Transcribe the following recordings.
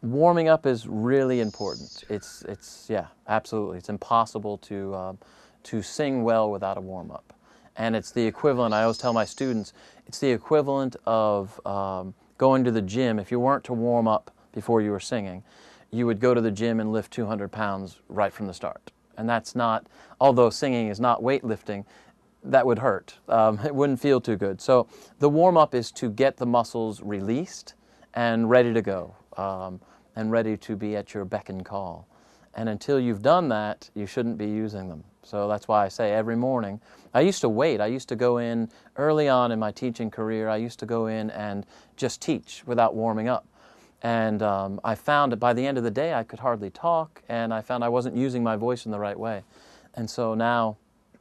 Warming up is really important. Yeah, absolutely. It's impossible to sing well without a warm-up. And it's the equivalent, I always tell my students, it's the equivalent of going to the gym. If you weren't to warm up before you were singing, you would go to the gym and lift 200 pounds right from the start. And that's not, although singing is not weightlifting, that would hurt. It wouldn't feel too good. So the warm-up is to get the muscles released and ready to go, and ready to be at your beck and call. And until you've done that, you shouldn't be using them. So that's why I say every morning. I used to wait. I used to go in early on in my teaching career. I used to go in and just teach without warming up. And I found that by the end of the day, I could hardly talk, and I found I wasn't using my voice in the right way. And so now,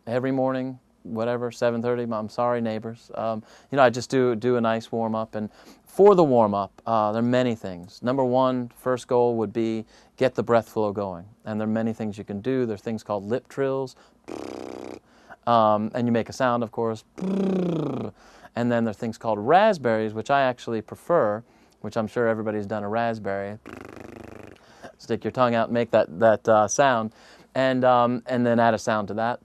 every morning, whatever, 7:30, I'm sorry, neighbors. I just do a nice warm-up. And for the warm-up, there are many things. Number one, first goal would be get the breath flow going. And there are many things you can do. There are things called lip trills. And you make a sound, of course. And then there are things called raspberries, which I actually prefer, which I'm sure everybody's done a raspberry. Stick your tongue out and make that sound. And then add a sound to that.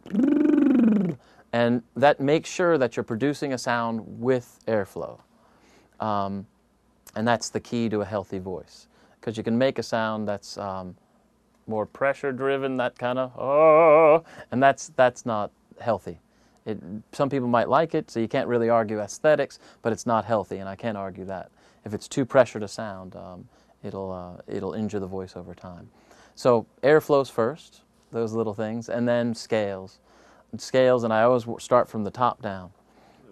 And that makes sure that you're producing a sound with airflow. And that's the key to a healthy voice. Because you can make a sound that's more pressure-driven, that kind of, and that's not healthy. Some people might like it, so you can't really argue aesthetics, but it's not healthy, and I can't argue that. If it's too pressured a sound, it'll injure the voice over time. So airflow's first, those little things, and then scales. And I always start from the top down.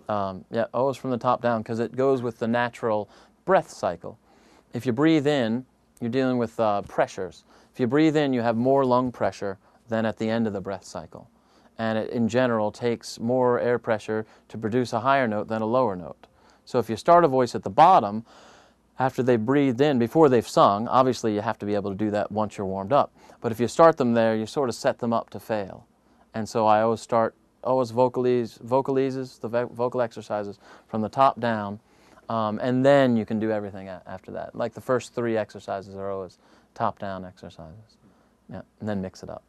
Always from the top down, because it goes with the natural breath cycle. If you breathe in, you're dealing with pressures. If you breathe in, you have more lung pressure than at the end of the breath cycle. And it, in general, takes more air pressure to produce a higher note than a lower note. So if you start a voice at the bottom, after they've breathed in, before they've sung, obviously you have to be able to do that once you're warmed up. But if you start them there, you sort of set them up to fail. And so I always start, vocalizes, the vocal exercises from the top down, and then you can do everything after that. Like the first 3 exercises are always top-down exercises. Yeah, and then mix it up.